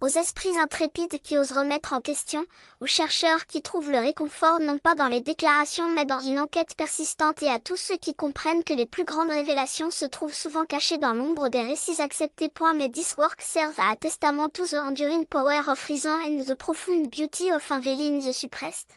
aux esprits intrépides qui osent remettre en question, aux chercheurs qui trouvent le réconfort non pas dans les déclarations mais dans une enquête persistante et à tous ceux qui comprennent que les plus grandes révélations se trouvent souvent cachées dans l'ombre des récits acceptés. Mais this work serves à testament to the enduring power of reason and the profound beauty of unveiling the suppressed.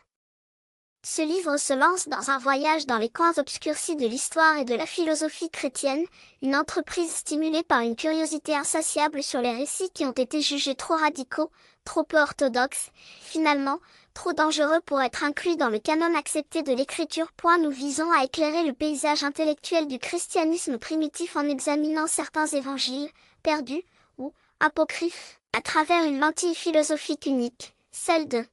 Ce livre se lance dans un voyage dans les coins obscurcis de l'histoire et de la philosophie chrétienne, une entreprise stimulée par une curiosité insatiable sur les récits qui ont été jugés trop radicaux, trop peu orthodoxes, finalement, trop dangereux pour être inclus dans le canon accepté de l'écriture. Nous visons à éclairer le paysage intellectuel du christianisme primitif en examinant certains évangiles, perdus, ou apocryphes, à travers une lentille philosophique unique, celle de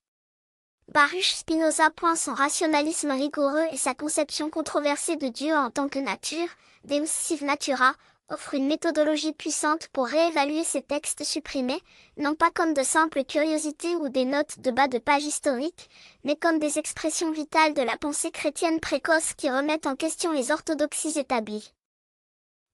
Baruch Spinoza. Son rationalisme rigoureux et sa conception controversée de Dieu en tant que nature, Deus Sive Natura, offrent une méthodologie puissante pour réévaluer ces textes supprimés, non pas comme de simples curiosités ou des notes de bas de page historiques, mais comme des expressions vitales de la pensée chrétienne précoce qui remettent en question les orthodoxies établies.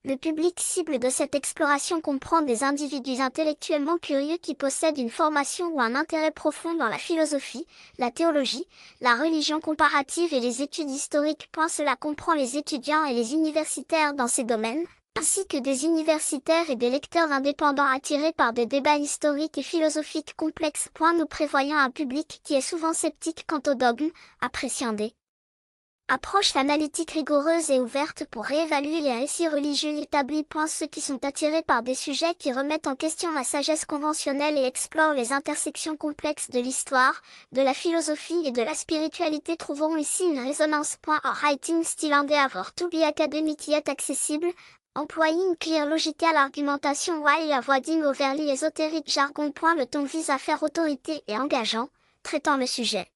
Le public cible de cette exploration comprend des individus intellectuellement curieux qui possèdent une formation ou un intérêt profond dans la philosophie, la théologie, la religion comparative et les études historiques. Cela comprend les étudiants et les universitaires dans ces domaines, ainsi que des universitaires et des lecteurs indépendants attirés par des débats historiques et philosophiques complexes. Nous prévoyons un public qui est souvent sceptique quant aux dogmes, appréciant des approche analytique rigoureuse et ouverte pour réévaluer les récits religieux établis. Ceux qui sont attirés par des sujets qui remettent en question la sagesse conventionnelle et explorent les intersections complexes de l'histoire, de la philosophie et de la spiritualité trouveront ici une résonance. A writing style endeavor to be academic yet accessible, employing clear logical argumentation while avoiding overly ésotérique jargon. Le ton vise à faire autorité et engageant, traitant le sujet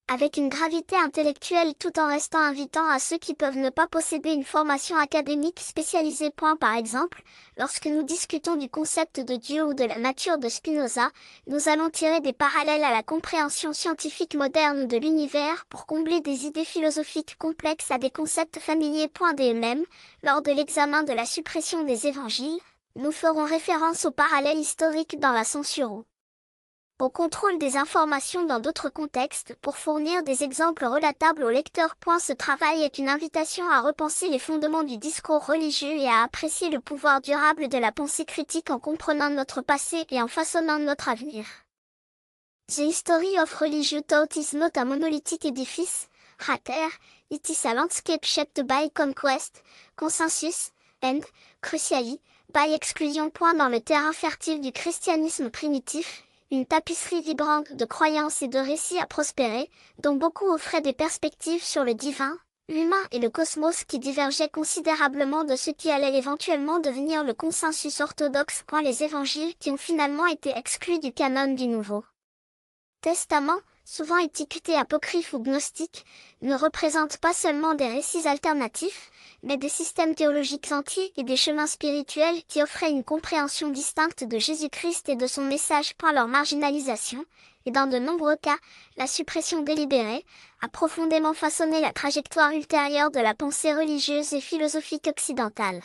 avec une gravité intellectuelle tout en restant invitant à ceux qui peuvent ne pas posséder une formation académique spécialisée. Par exemple, lorsque nous discutons du concept de Dieu ou de la nature de Spinoza, nous allons tirer des parallèles à la compréhension scientifique moderne de l'univers pour combler des idées philosophiques complexes à des concepts familiers. Même, lors de l'examen de la suppression des évangiles, nous ferons référence aux parallèles historiques dans la censure ou au contrôle des informations dans d'autres contextes pour fournir des exemples relatables aux lecteurs. Ce travail est une invitation à repenser les fondements du discours religieux et à apprécier le pouvoir durable de la pensée critique en comprenant notre passé et en façonnant notre avenir. The History of Religious Thought is not a monolithic edifice, rather, it is a landscape shaped by conquest, consensus, and, crucially, by exclusion. Dans le terrain fertile du christianisme primitif, une tapisserie vibrante de croyances et de récits à prospérer, dont beaucoup offraient des perspectives sur le divin, l'humain et le cosmos qui divergeaient considérablement de ce qui allait éventuellement devenir le consensus orthodoxe. Les évangiles qui ont finalement été exclus du canon du Nouveau Testament, souvent étiquetés apocryphes ou gnostiques, ne représentent pas seulement des récits alternatifs, mais des systèmes théologiques entiers et des chemins spirituels qui offraient une compréhension distincte de Jésus-Christ et de son message. Leur marginalisation, et dans de nombreux cas, la suppression délibérée, a profondément façonné la trajectoire ultérieure de la pensée religieuse et philosophique occidentale.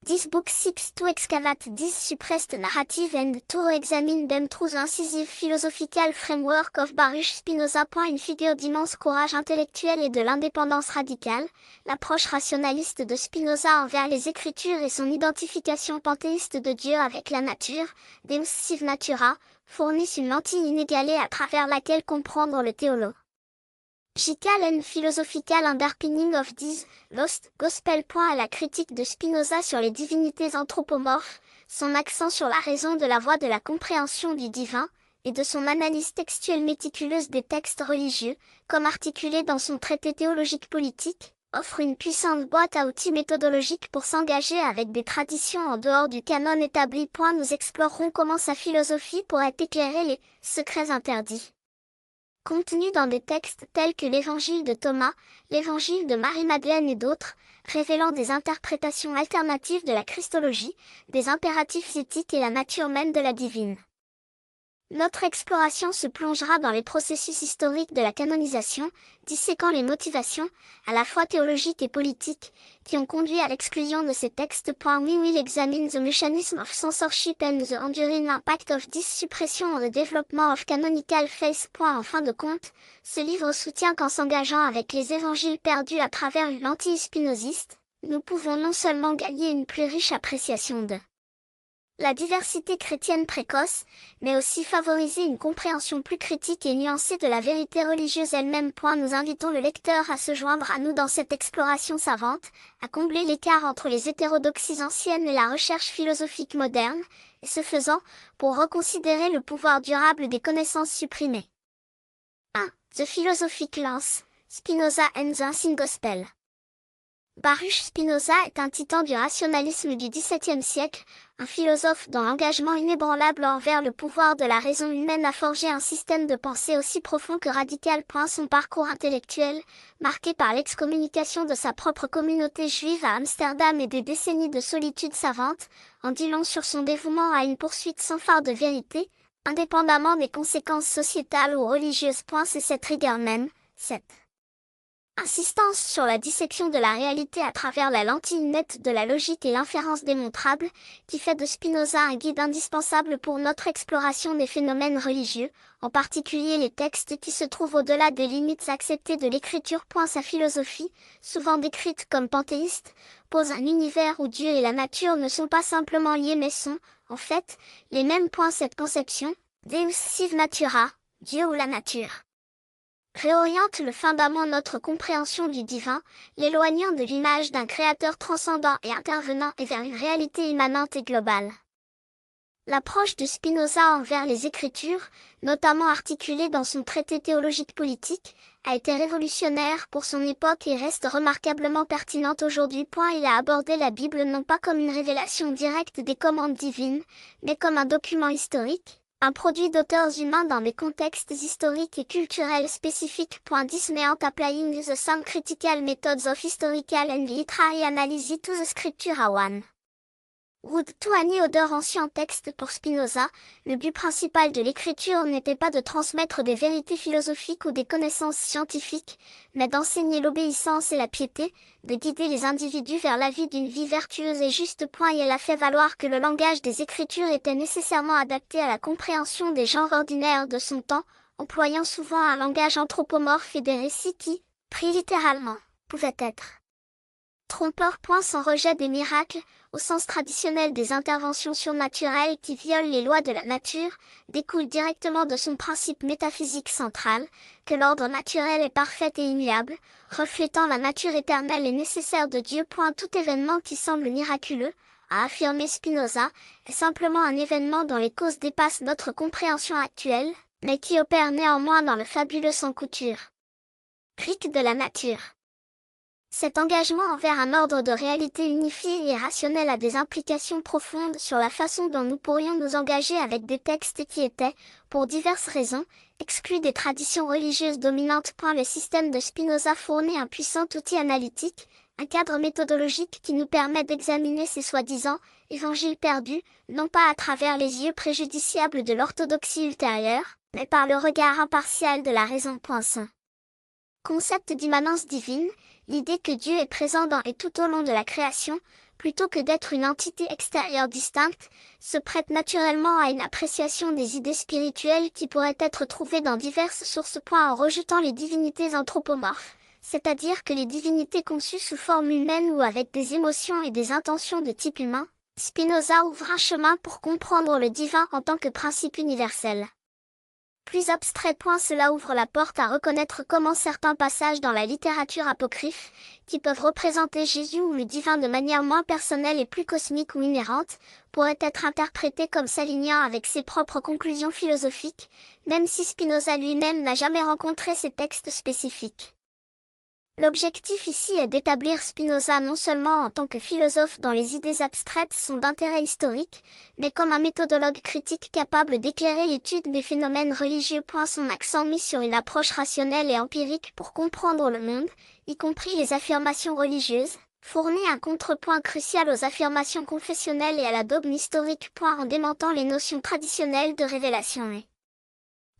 This book seeks to excavate this suppressed narrative and to re-examine them through the incisive philosophical framework of Baruch Spinoza. Une figure d'immense courage intellectuel et de l'indépendance radicale, l'approche rationaliste de Spinoza envers les Écritures et son identification panthéiste de Dieu avec la nature, Deus Sive Natura, fournissent une lentille inégalée à travers laquelle comprendre le théological and philosophical underpinning of this lost gospel. À la critique de Spinoza sur les divinités anthropomorphes, son accent sur la raison de la voie de la compréhension du divin, et de son analyse textuelle méticuleuse des textes religieux, comme articulé dans son traité théologique politique, offre une puissante boîte à outils méthodologiques pour s'engager avec des traditions en dehors du canon établi. Nous explorerons comment sa philosophie pourrait éclairer les secrets interdits contenus dans des textes tels que l'Évangile de Thomas, l'Évangile de Marie-Madeleine et d'autres, révélant des interprétations alternatives de la Christologie, des impératifs éthiques et la nature même de la divine Notre exploration se plongera dans les processus historiques de la canonisation, disséquant les motivations, à la fois théologiques et politiques, qui ont conduit à l'exclusion de ces textes. We will examine the mechanism of censorship and the enduring impact of this suppression on the development of canonical faith. En fin de compte, ce livre soutient qu'en s'engageant avec les évangiles perdus à travers l'anti-spinoziste, nous pouvons non seulement gagner une plus riche appréciation de la diversité chrétienne précoce, mais aussi favoriser une compréhension plus critique et nuancée de la vérité religieuse elle-même. Nous invitons le lecteur à se joindre à nous dans cette exploration savante, à combler l'écart entre les hétérodoxies anciennes et la recherche philosophique moderne, et ce faisant, pour reconsidérer le pouvoir durable des connaissances supprimées. 1. The Philosophic Lance, Spinoza and the Unseen Gospel. Baruch Spinoza est un titan du rationalisme du XVIIe siècle, un philosophe dont l'engagement inébranlable envers le pouvoir de la raison humaine a forgé un système de pensée aussi profond que radical. Son parcours intellectuel, marqué par l'excommunication de sa propre communauté juive à Amsterdam et des décennies de solitude savante, en dit long sur son dévouement à une poursuite sans phare de vérité, indépendamment des conséquences sociétales ou religieuses. C'est cette rigueur même, cette insistance sur la dissection de la réalité à travers la lentille nette de la logique et l'inférence démontrable, qui fait de Spinoza un guide indispensable pour notre exploration des phénomènes religieux, en particulier les textes qui se trouvent au-delà des limites acceptées de l'écriture. Sa philosophie, souvent décrite comme panthéiste, pose un univers où Dieu et la nature ne sont pas simplement liés mais sont, en fait, les mêmes. Cette conception, Deus sive natura, Dieu ou la nature, réoriente le fondament notre compréhension du divin, l'éloignant de l'image d'un créateur transcendant et intervenant et vers une réalité immanente et globale. L'approche de Spinoza envers les Écritures, notamment articulée dans son traité théologique politique, a été révolutionnaire pour son époque et reste remarquablement pertinente aujourd'hui. Il a abordé la Bible non pas comme une révélation directe des commandes divines, mais comme un document historique, un produit d'auteurs humains dans des contextes historiques et culturels spécifiques. 10 Meant applying the same critical methods of historical and literary analysis to the scripture are one. Would to any other ancien texte. Pour Spinoza, le but principal de l'écriture n'était pas de transmettre des vérités philosophiques ou des connaissances scientifiques, mais d'enseigner l'obéissance et la piété, de guider les individus vers la vie d'une vie vertueuse et juste. Il a fait valoir que le langage des Écritures était nécessairement adapté à la compréhension des genres ordinaires de son temps, employant souvent un langage anthropomorphe et des récits qui, pris littéralement, pouvaient être trompeur. Son rejet des miracles, au sens traditionnel des interventions surnaturelles qui violent les lois de la nature, découle directement de son principe métaphysique central, que l'ordre naturel est parfait et immuable, reflétant la nature éternelle et nécessaire de Dieu. Tout événement qui semble miraculeux, a affirmé Spinoza, est simplement un événement dont les causes dépassent notre compréhension actuelle, mais qui opère néanmoins dans le fabuleux sans couture. Rique de la nature. Cet engagement envers un ordre de réalité unifié et rationnel a des implications profondes sur la façon dont nous pourrions nous engager avec des textes qui étaient, pour diverses raisons, exclus des traditions religieuses dominantes. Le système de Spinoza fournit un puissant outil analytique, un cadre méthodologique qui nous permet d'examiner ces soi-disant évangiles perdus, non pas à travers les yeux préjudiciables de l'orthodoxie ultérieure, mais par le regard impartial de la raison. Concept d'immanence divine, l'idée que Dieu est présent dans et tout au long de la création, plutôt que d'être une entité extérieure distincte, se prête naturellement à une appréciation des idées spirituelles qui pourraient être trouvées dans diverses sources. En rejetant les divinités anthropomorphes, c'est-à-dire que les divinités conçues sous forme humaine ou avec des émotions et des intentions de type humain, Spinoza ouvre un chemin pour comprendre le divin en tant que principe universel. Plus abstrait. Cela ouvre la porte à reconnaître comment certains passages dans la littérature apocryphe, qui peuvent représenter Jésus ou le divin de manière moins personnelle et plus cosmique ou inhérente, pourraient être interprétés comme s'alignant avec ses propres conclusions philosophiques, même si Spinoza lui-même n'a jamais rencontré ces textes spécifiques. L'objectif ici est d'établir Spinoza non seulement en tant que philosophe dont les idées abstraites sont d'intérêt historique, mais comme un méthodologue critique capable d'éclairer l'étude des phénomènes religieux. Son accent mis sur une approche rationnelle et empirique pour comprendre le monde, y compris les affirmations religieuses, fournit un contrepoint crucial aux affirmations confessionnelles et à la dogme historique. En démentant les notions traditionnelles de révélation et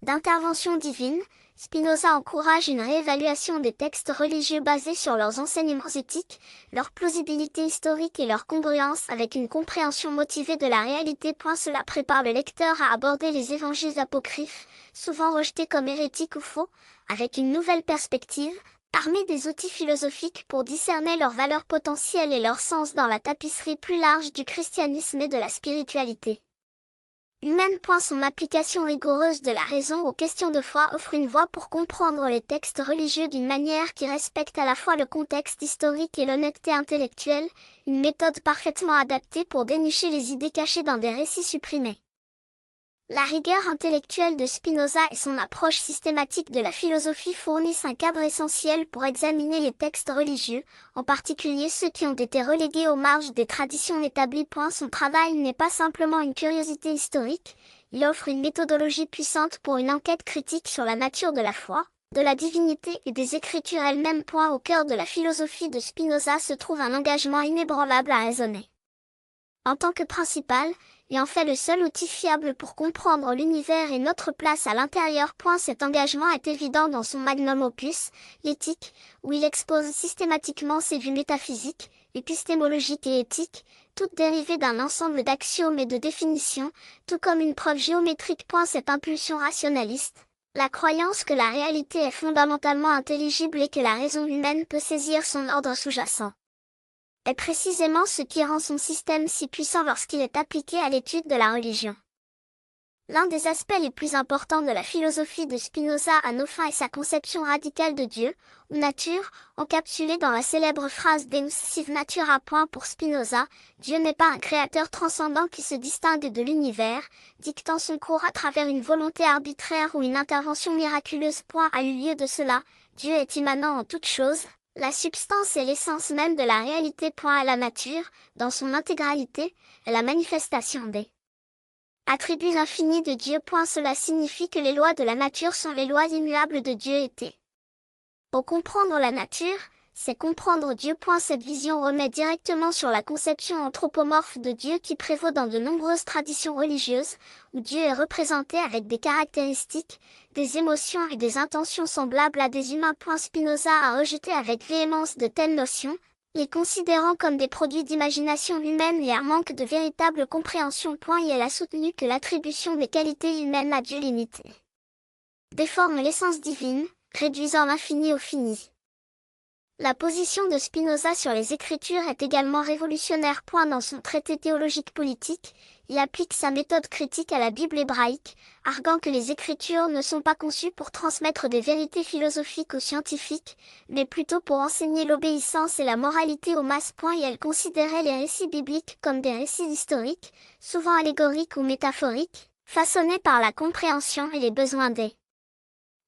d'intervention divine, Spinoza encourage une réévaluation des textes religieux basés sur leurs enseignements éthiques, leur plausibilité historique et leur congruence avec une compréhension motivée de la réalité. Cela prépare le lecteur à aborder les évangiles apocryphes, souvent rejetés comme hérétiques ou faux, avec une nouvelle perspective, armés des outils philosophiques pour discerner leurs valeurs potentielles et leur sens dans la tapisserie plus large du christianisme et de la spiritualité. Humaine. Son application rigoureuse de la raison aux questions de foi offre une voie pour comprendre les textes religieux d'une manière qui respecte à la fois le contexte historique et l'honnêteté intellectuelle, une méthode parfaitement adaptée pour dénicher les idées cachées dans des récits supprimés. La rigueur intellectuelle de Spinoza et son approche systématique de la philosophie fournissent un cadre essentiel pour examiner les textes religieux, en particulier ceux qui ont été relégués aux marges des traditions établies. Son travail n'est pas simplement une curiosité historique, il offre une méthodologie puissante pour une enquête critique sur la nature de la foi, de la divinité et des Écritures elles-mêmes. Au cœur de la philosophie de Spinoza se trouve un engagement inébranlable à raisonner. En tant que principal, et en fait le seul outil fiable pour comprendre l'univers et notre place à l'intérieur. Cet engagement est évident dans son magnum opus, l'Éthique, où il expose systématiquement ses vues métaphysiques, épistémologiques et éthiques, toutes dérivées d'un ensemble d'axiomes et de définitions, tout comme une preuve géométrique. Cette impulsion rationaliste, la croyance que la réalité est fondamentalement intelligible et que la raison humaine peut saisir son ordre sous-jacent, est précisément ce qui rend son système si puissant lorsqu'il est appliqué à l'étude de la religion. L'un des aspects les plus importants de la philosophie de Spinoza à nos fins est sa conception radicale de Dieu, ou nature, encapsulée dans la célèbre phrase Deus sive natura. Pour Spinoza, Dieu n'est pas un créateur transcendant qui se distingue de l'univers, dictant son cours à travers une volonté arbitraire ou une intervention miraculeuse. A eu lieu de cela, Dieu est immanent en toutes choses, la substance et l'essence même de la réalité. À la nature, dans son intégralité, est la manifestation des attributs infinis de Dieu. Cela signifie que les lois de la nature sont les lois immuables de Dieu et pour comprendre la nature, c'est comprendre Dieu. Cette vision remet directement sur la conception anthropomorphe de Dieu qui prévaut dans de nombreuses traditions religieuses, où Dieu est représenté avec des caractéristiques, des émotions et des intentions semblables à des humains. Spinoza a rejeté avec véhémence de telles notions, les considérant comme des produits d'imagination humaine et un manque de véritable compréhension. Et elle a soutenu que l'attribution des qualités humaines à Dieu limitée déforme l'essence divine, réduisant l'infini au fini. La position de Spinoza sur les Écritures est également révolutionnaire. Dans son traité théologique politique, il applique sa méthode critique à la Bible hébraïque, arguant que les Écritures ne sont pas conçues pour transmettre des vérités philosophiques aux scientifiques, mais plutôt pour enseigner l'obéissance et la moralité aux masses. Et elle considérait les récits bibliques comme des récits historiques, souvent allégoriques ou métaphoriques, façonnés par la compréhension et les besoins des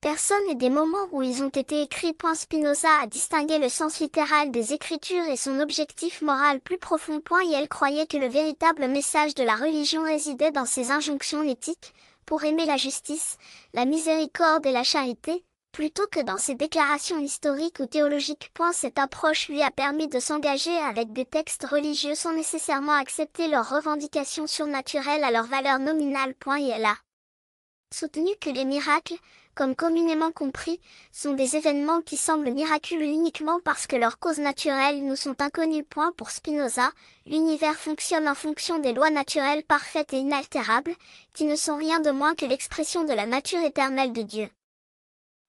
personnes et des moments où ils ont été écrits. Spinoza a distingué le sens littéral des Écritures et son objectif moral plus profond. Et elle croyait que le véritable message de la religion résidait dans ses injonctions éthiques, pour aimer la justice, la miséricorde et la charité, plutôt que dans ses déclarations historiques ou théologiques. Cette approche lui a permis de s'engager avec des textes religieux sans nécessairement accepter leurs revendications surnaturelles à leur valeur nominale. Et elle a soutenu que les miracles, comme communément compris, sont des événements qui semblent miraculeux uniquement parce que leurs causes naturelles nous sont inconnues. Pour Spinoza, l'univers fonctionne en fonction des lois naturelles parfaites et inaltérables, qui ne sont rien de moins que l'expression de la nature éternelle de Dieu.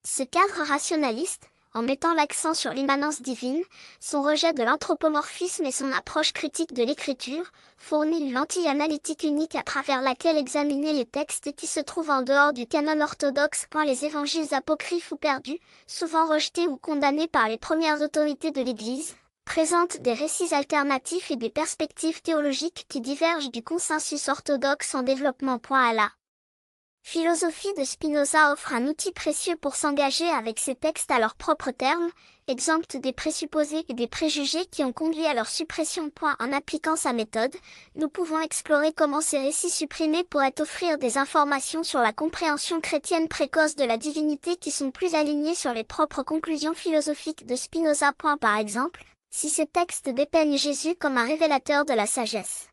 Ce cadre rationaliste, en mettant l'accent sur l'immanence divine, son rejet de l'anthropomorphisme et son approche critique de l'écriture, fournit une lentille analytique unique à travers laquelle examiner les textes qui se trouvent en dehors du canon orthodoxe. Les évangiles apocryphes ou perdus, souvent rejetés ou condamnés par les premières autorités de l'Église, présentent des récits alternatifs et des perspectives théologiques qui divergent du consensus orthodoxe en développement. À la philosophie de Spinoza offre un outil précieux pour s'engager avec ces textes à leurs propres termes, exempts des présupposés et des préjugés qui ont conduit à leur suppression. En appliquant sa méthode, nous pouvons explorer comment ces récits supprimés pourraient offrir des informations sur la compréhension chrétienne précoce de la divinité qui sont plus alignées sur les propres conclusions philosophiques de Spinoza. Par exemple, si ces textes dépeignent Jésus comme un révélateur de la sagesse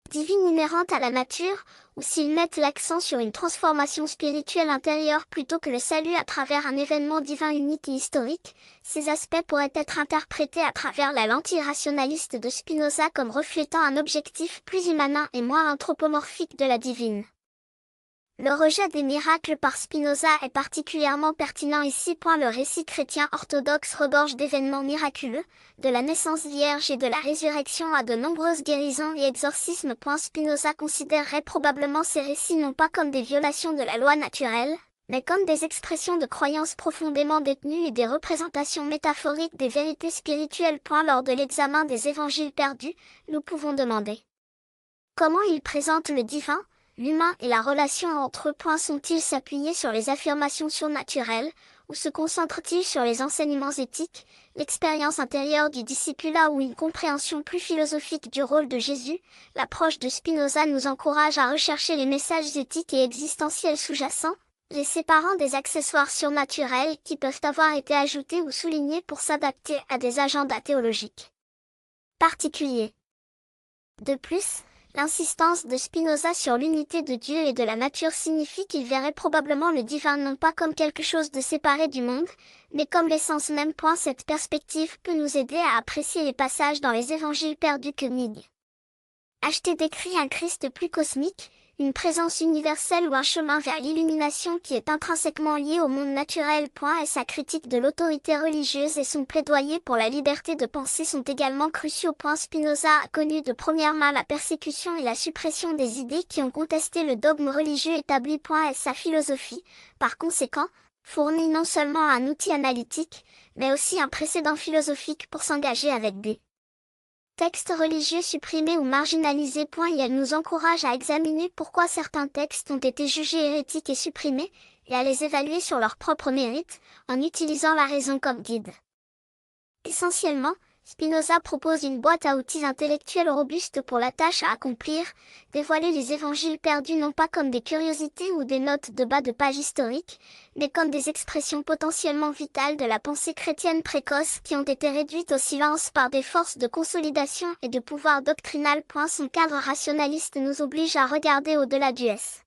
divine inhérente à la nature, ou s'ils mettent l'accent sur une transformation spirituelle intérieure plutôt que le salut à travers un événement divin unique et historique, ces aspects pourraient être interprétés à travers la lentille rationaliste de Spinoza comme reflétant un objectif plus immanent et moins anthropomorphique de la divine. Le rejet des miracles par Spinoza est particulièrement pertinent ici. Le récit chrétien orthodoxe regorge d'événements miraculeux, de la naissance vierge et de la résurrection à de nombreuses guérisons et exorcismes. Spinoza considérerait probablement ces récits non pas comme des violations de la loi naturelle, mais comme des expressions de croyances profondément détenues et des représentations métaphoriques des vérités spirituelles. Lors de l'examen des évangiles perdus, nous pouvons demander comment ils présentent le divin, l'humain et la relation entre eux. Sont-ils s'appuyer sur les affirmations surnaturelles, ou se concentrent-ils sur les enseignements éthiques, l'expérience intérieure du discipulat ou une compréhension plus philosophique du rôle de Jésus? L'approche de Spinoza nous encourage à rechercher les messages éthiques et existentiels sous-jacents, les séparant des accessoires surnaturels qui peuvent avoir été ajoutés ou soulignés pour s'adapter à des agendas théologiques particuliers. De plus, l'insistance de Spinoza sur l'unité de Dieu et de la nature signifie qu'il verrait probablement le divin non pas comme quelque chose de séparé du monde, mais comme l'essence même. Cette perspective peut nous aider à apprécier les passages dans les évangiles perdus que Mig. H.T. décrit un Christ plus cosmique, une présence universelle ou un chemin vers l'illumination qui est intrinsèquement lié au monde naturel. Et sa critique de l'autorité religieuse et son plaidoyer pour la liberté de penser sont également cruciaux. Spinoza a connu de première main la persécution et la suppression des idées qui ont contesté le dogme religieux établi. Et sa philosophie, par conséquent, fournit non seulement un outil analytique, mais aussi un précédent philosophique pour s'engager avec des textes religieux supprimés ou marginalisés. Et elle nous encourage à examiner pourquoi certains textes ont été jugés hérétiques et supprimés, et à les évaluer sur leur propre mérite, en utilisant la raison comme guide. Essentiellement, Spinoza propose une boîte à outils intellectuels robuste pour la tâche à accomplir, dévoiler les évangiles perdus non pas comme des curiosités ou des notes de bas de page historiques, mais comme des expressions potentiellement vitales de la pensée chrétienne précoce qui ont été réduites au silence par des forces de consolidation et de pouvoir doctrinal. Son cadre rationaliste nous oblige à regarder au-delà du S.